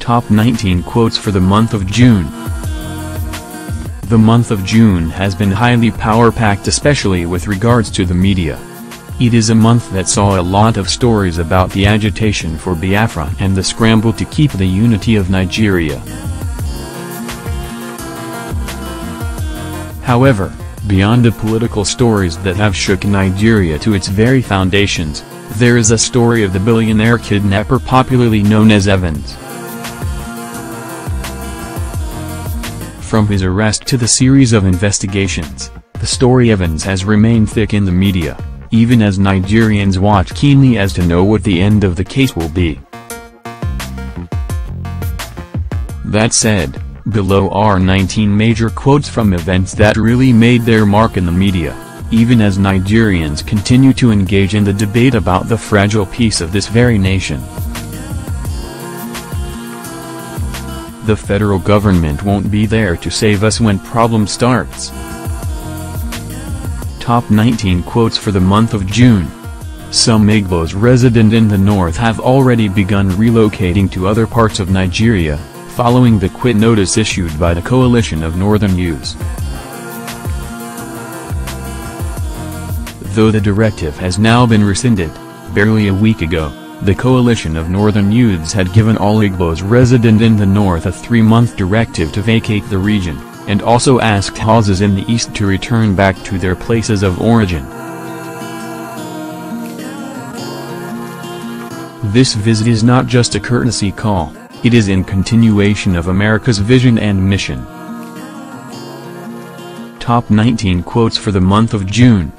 Top 19 quotes for the month of June. The month of June has been highly power-packed, especially with regards to the media. It is a month that saw a lot of stories about the agitation for Biafra and the scramble to keep the unity of Nigeria. However, beyond the political stories that have shook Nigeria to its very foundations, there is a story of the billionaire kidnapper popularly known as Evans. From his arrest to the series of investigations, the story Evans has remained thick in the media, even as Nigerians watch keenly as to know what the end of the case will be. That said, below are 19 major quotes from events that really made their mark in the media, even as Nigerians continue to engage in the debate about the fragile peace of this very nation. The federal government won't be there to save us when problem starts. Top 19 quotes for the month of June. Some Igbos resident in the north have already begun relocating to other parts of Nigeria, following the quit notice issued by the Coalition of Northern Youths. Though the directive has now been rescinded, barely a week ago, the Coalition of Northern Youths had given all Igbos resident in the north a 3-month directive to vacate the region, and also asked Hausas in the east to return back to their places of origin. This visit is not just a courtesy call, it is in continuation of America's vision and mission. Top 19 quotes for the month of June.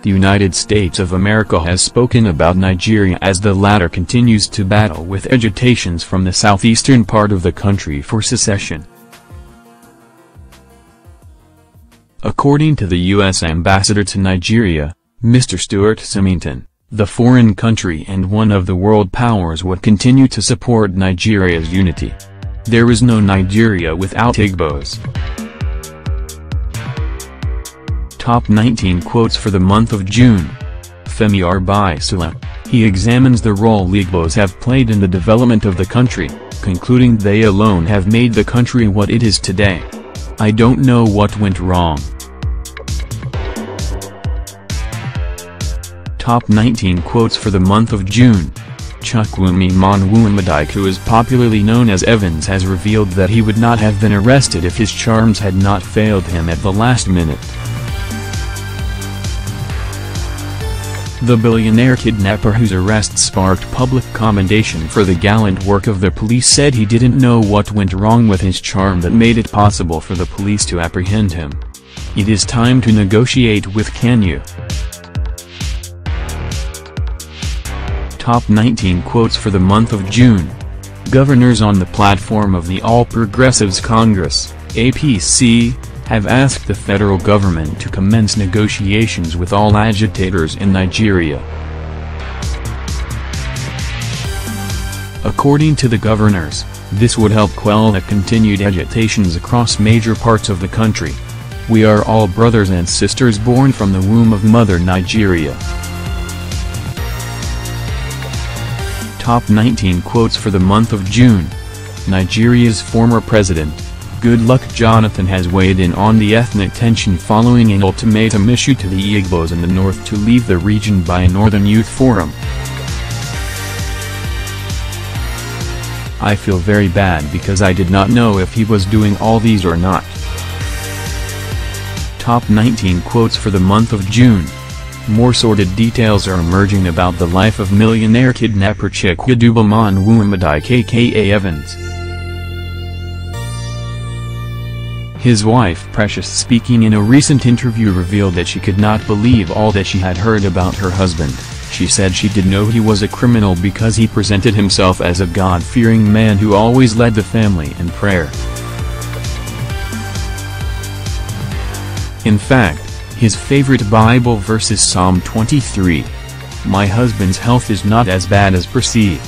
The United States of America has spoken about Nigeria as the latter continues to battle with agitations from the southeastern part of the country for secession. According to the U.S. Ambassador to Nigeria, Mr. Stuart Symington, the foreign country and one of the world powers would continue to support Nigeria's unity. There is no Nigeria without Igbos. Top 19 quotes for the month of June. Femi Arbisala. He examines the role Igbos have played in the development of the country, concluding they alone have made the country what it is today. I don't know what went wrong. Top 19 quotes for the month of June. Chukwumi Onwuamadike, who is popularly known as Evans, has revealed that he would not have been arrested if his charms had not failed him at the last minute. The billionaire kidnapper, whose arrest sparked public commendation for the gallant work of the police, said he didn't know what went wrong with his charm that made it possible for the police to apprehend him. It is time to negotiate with Kanu. Top 19 quotes for the month of June. Governors on the platform of the All Progressives Congress, APC, have asked the federal government to commence negotiations with all agitators in Nigeria. According to the governors, this would help quell the continued agitations across major parts of the country. We are all brothers and sisters born from the womb of Mother Nigeria. Top 19 quotes for the month of June. Nigeria's former president, Goodluck Jonathan, has weighed in on the ethnic tension following an ultimatum issued to the Igbos in the north to leave the region by a Northern Youth Forum. I feel very bad because I did not know if he was doing all these or not. Top 19 quotes for the month of June. More sordid details are emerging about the life of millionaire kidnapper Chukwuma Onwuamadike aka Evans. His wife Precious, speaking in a recent interview, revealed that she could not believe all that she had heard about her husband. She said she did know he was a criminal because he presented himself as a God-fearing man who always led the family in prayer. In fact, his favorite Bible verse is Psalm 23. My husband's health is not as bad as perceived.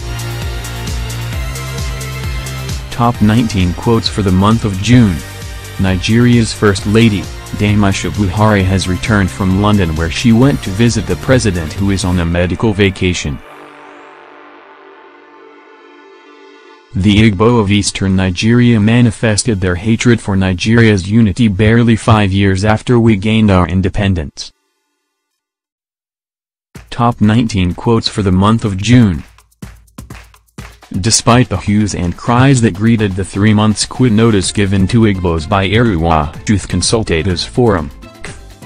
Top 19 quotes for the month of June. Nigeria's First Lady, Dame Aisha Buhari, has returned from London, where she went to visit the president, who is on a medical vacation. The Igbo of eastern Nigeria manifested their hatred for Nigeria's unity barely 5 years after we gained our independence. Top 19 quotes for the month of June. Despite the hues and cries that greeted the 3 months quit notice given to Igbos by Arewa Youth Consultatives Forum,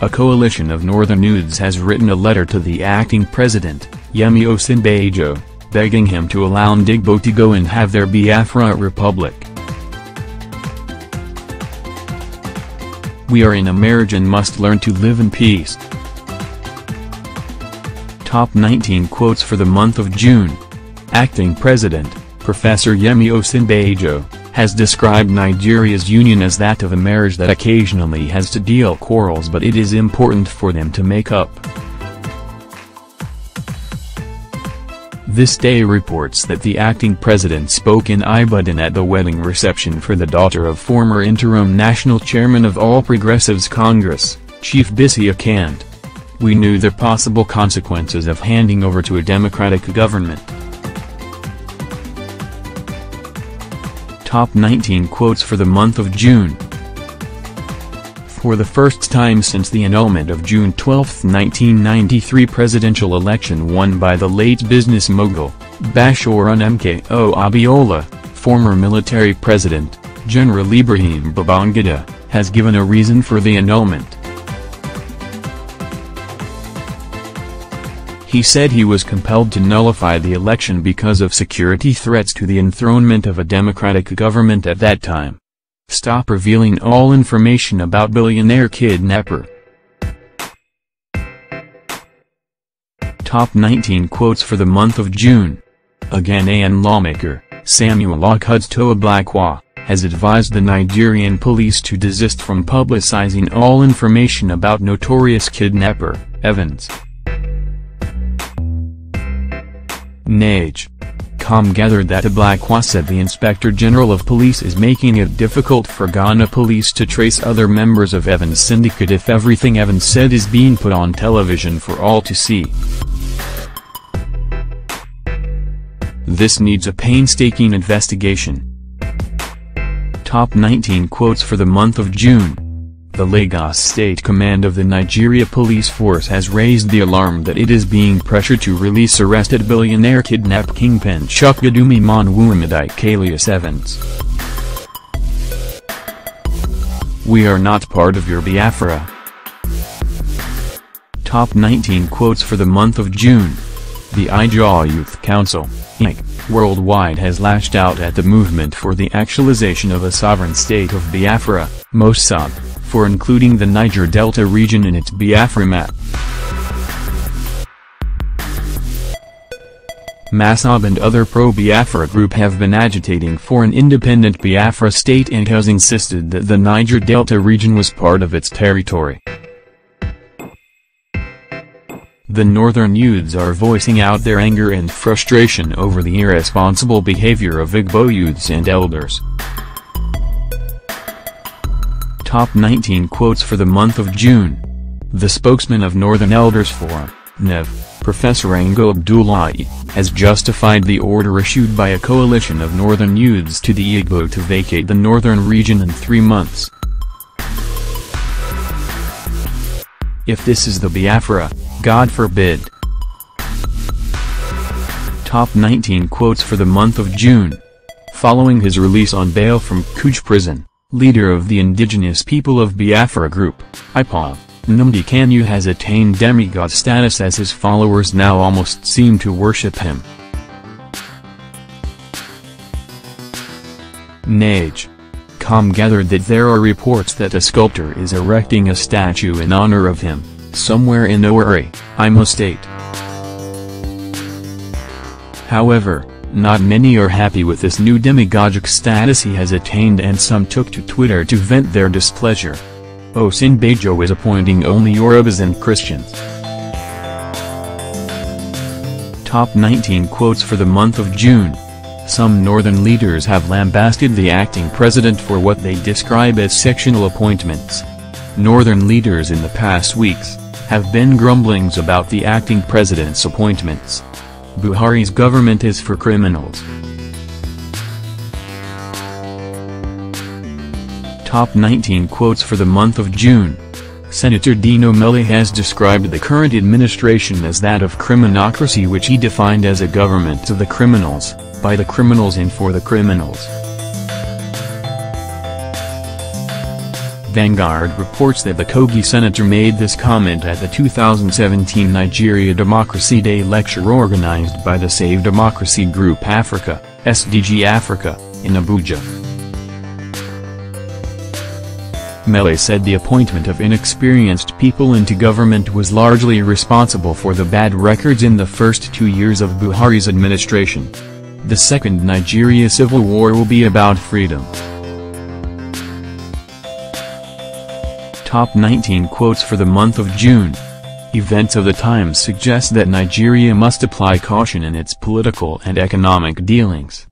a coalition of northern youths has written a letter to the acting president, Yemi Osinbajo, begging him to allow Ndigbo to go and have their Biafra Republic. We are in a marriage and must learn to live in peace. Top 19 quotes for the month of June. Acting President, Professor Yemi Osinbajo, has described Nigeria's union as that of a marriage that occasionally has to deal quarrels, but it is important for them to make up. This Day reports that the acting president spoke in Ibadan at the wedding reception for the daughter of former interim national chairman of All Progressives Congress, Chief Bisi Akand. We knew the possible consequences of handing over to a democratic government. Top 19 quotes for the month of June. For the first time since the annulment of June 12, 1993 presidential election won by the late business mogul, Bashorun Mko Abiola, former military president, General Ibrahim Babangida, has given a reason for the annulment. He said he was compelled to nullify the election because of security threats to the enthronement of a democratic government at that time. Stop revealing all information about billionaire kidnapper. Top 19 quotes for the month of June. A Ghanaian lawmaker, Samuel Okudzoa Blakwa, has advised the Nigerian police to desist from publicizing all information about notorious kidnapper, Evans. NAGE.com gathered that Blakwa said the Inspector General of Police is making it difficult for Ghana police to trace other members of Evans' syndicate if everything Evans said is being put on television for all to see. This needs a painstaking investigation. Top 19 quotes for the month of June. The Lagos State Command of the Nigeria Police Force has raised the alarm that it is being pressured to release arrested billionaire kidnap kingpin Chukwudumi Monwuramidike alias Evans. We are not part of your Biafra. Top 19 quotes for the month of June. The Ijaw Youth Council, IYC, worldwide has lashed out at the movement for the actualization of a sovereign state of Biafra, Mossad, for including the Niger Delta region in its Biafra map. Massab and other pro-Biafra group have been agitating for an independent Biafra state and has insisted that the Niger Delta region was part of its territory. The northern youths are voicing out their anger and frustration over the irresponsible behavior of Igbo youths and elders. Top 19 quotes for the month of June. The spokesman of Northern Elders Forum, NEV, Professor Ango Abdullahi, has justified the order issued by a coalition of northern youths to the Igbo to vacate the northern region in 3 months. If this is the Biafra, God forbid. Top 19 quotes for the month of June. Following his release on bail from Kuje prison, leader of the indigenous people of Biafra group, IPOB, Nnamdi Kanu has attained demigod status as his followers now almost seem to worship him. NAGE.com gathered that there are reports that a sculptor is erecting a statue in honor of him, somewhere in Owerri, Imo State. However, not many are happy with this new demagogic status he has attained, and some took to Twitter to vent their displeasure. Osinbajo is appointing only Yorubas and Christians. Top 19 quotes for the month of June. Some northern leaders have lambasted the acting president for what they describe as sectional appointments. Northern leaders in the past weeks have been grumblings about the acting president's appointments. Buhari's government is for criminals. Top 19 quotes for the month of June. Senator Dino Melaye has described the current administration as that of criminocracy, which he defined as a government of the criminals, by the criminals and for the criminals. Vanguard reports that the Kogi senator made this comment at the 2017 Nigeria Democracy Day lecture organized by the Save Democracy Group Africa, SDG Africa, in Abuja. Melaye said the appointment of inexperienced people into government was largely responsible for the bad records in the first 2 years of Buhari's administration. The second Nigeria civil war will be about freedom. Top 19 quotes for the month of June. Events of the times suggest that Nigeria must apply caution in its political and economic dealings.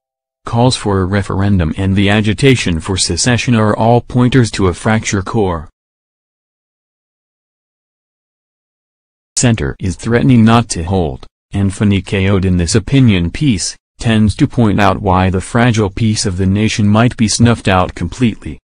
Calls for a referendum and the agitation for secession are all pointers to a fracture core. Center is threatening not to hold, and Fani Kayode in this opinion piece, tends to point out why the fragile peace of the nation might be snuffed out completely.